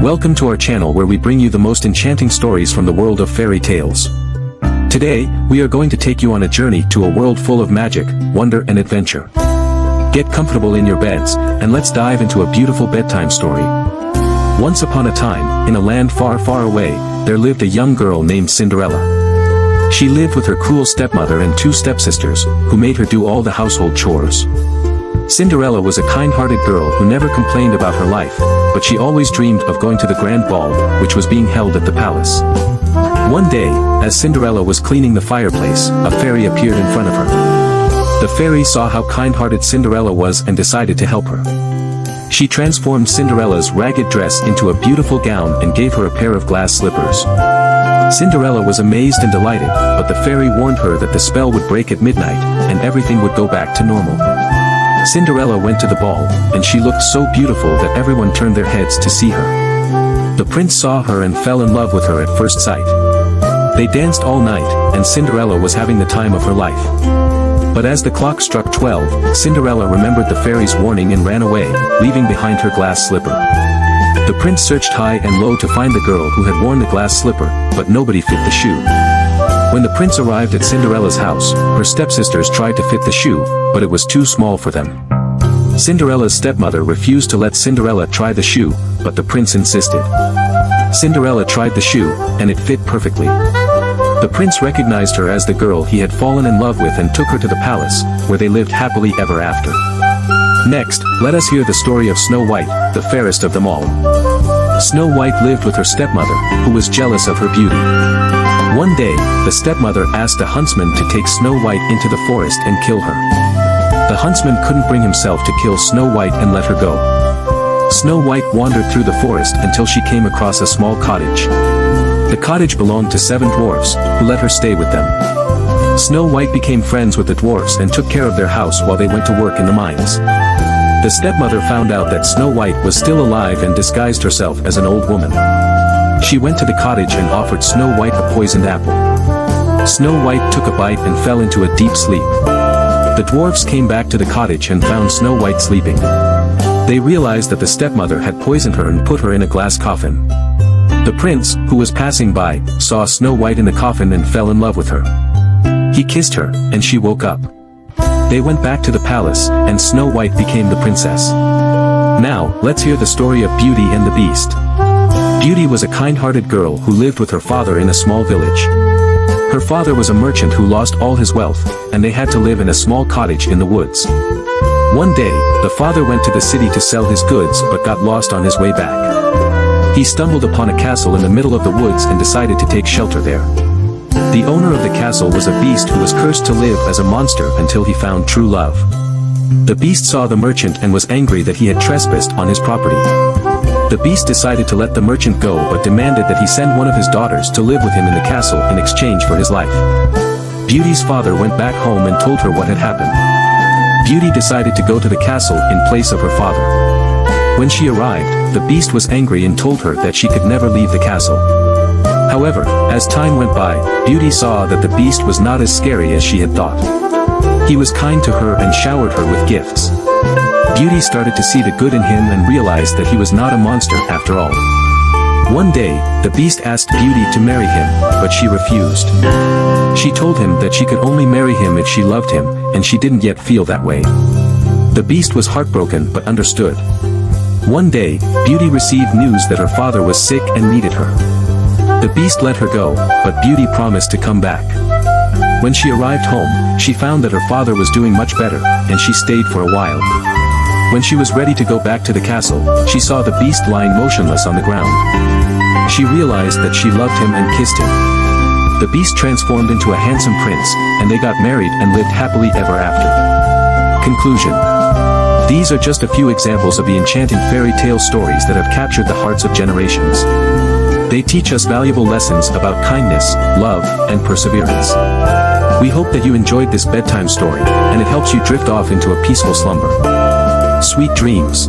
Welcome to our channel where we bring you the most enchanting stories from the world of fairy tales. Today, we are going to take you on a journey to a world full of magic, wonder and adventure. Get comfortable in your beds, and let's dive into a beautiful bedtime story. Once upon a time, in a land far, far away, there lived a young girl named Cinderella. She lived with her cruel stepmother and two stepsisters, who made her do all the household chores. Cinderella was a kind-hearted girl who never complained about her life, but she always dreamed of going to the grand ball, which was being held at the palace. One day, as Cinderella was cleaning the fireplace, a fairy appeared in front of her. The fairy saw how kind-hearted Cinderella was and decided to help her. She transformed Cinderella's ragged dress into a beautiful gown and gave her a pair of glass slippers. Cinderella was amazed and delighted, but the fairy warned her that the spell would break at midnight, and everything would go back to normal. Cinderella went to the ball, and she looked so beautiful that everyone turned their heads to see her. The prince saw her and fell in love with her at first sight. They danced all night, and Cinderella was having the time of her life. But as the clock struck 12, Cinderella remembered the fairy's warning and ran away, leaving behind her glass slipper. The prince searched high and low to find the girl who had worn the glass slipper, but nobody fit the shoe. When the prince arrived at Cinderella's house, her stepsisters tried to fit the shoe, but it was too small for them. Cinderella's stepmother refused to let Cinderella try the shoe, but the prince insisted. Cinderella tried the shoe, and it fit perfectly. The prince recognized her as the girl he had fallen in love with and took her to the palace, where they lived happily ever after. Next, let us hear the story of Snow White, the fairest of them all. Snow White lived with her stepmother, who was jealous of her beauty. One day, the stepmother asked a huntsman to take Snow White into the forest and kill her. The huntsman couldn't bring himself to kill Snow White and let her go. Snow White wandered through the forest until she came across a small cottage. The cottage belonged to 7 dwarfs, who let her stay with them. Snow White became friends with the dwarfs and took care of their house while they went to work in the mines. The stepmother found out that Snow White was still alive and disguised herself as an old woman. She went to the cottage and offered Snow White a poisoned apple. Snow White took a bite and fell into a deep sleep. The dwarfs came back to the cottage and found Snow White sleeping. They realized that the stepmother had poisoned her and put her in a glass coffin. The prince, who was passing by, saw Snow White in the coffin and fell in love with her. He kissed her, and she woke up. They went back to the palace, and Snow White became the princess. Now, let's hear the story of Beauty and the Beast. Beauty was a kind-hearted girl who lived with her father in a small village. Her father was a merchant who lost all his wealth, and they had to live in a small cottage in the woods. One day, the father went to the city to sell his goods but got lost on his way back. He stumbled upon a castle in the middle of the woods and decided to take shelter there. The owner of the castle was a beast who was cursed to live as a monster until he found true love. The beast saw the merchant and was angry that he had trespassed on his property. The beast decided to let the merchant go but demanded that he send one of his daughters to live with him in the castle in exchange for his life. Beauty's father went back home and told her what had happened. Beauty decided to go to the castle in place of her father. When she arrived, the beast was angry and told her that she could never leave the castle. However, as time went by, Beauty saw that the beast was not as scary as she had thought. He was kind to her and showered her with gifts. Beauty started to see the good in him and realized that he was not a monster after all. One day, the beast asked Beauty to marry him, but she refused. She told him that she could only marry him if she loved him, and she didn't yet feel that way. The beast was heartbroken but understood. One day, Beauty received news that her father was sick and needed her. The beast let her go, but Beauty promised to come back. When she arrived home, she found that her father was doing much better, and she stayed for a while. When she was ready to go back to the castle, she saw the beast lying motionless on the ground. She realized that she loved him and kissed him. The beast transformed into a handsome prince, and they got married and lived happily ever after. Conclusion. These are just a few examples of the enchanting fairy tale stories that have captured the hearts of generations. They teach us valuable lessons about kindness, love, and perseverance. We hope that you enjoyed this bedtime story, and it helps you drift off into a peaceful slumber. Sweet dreams.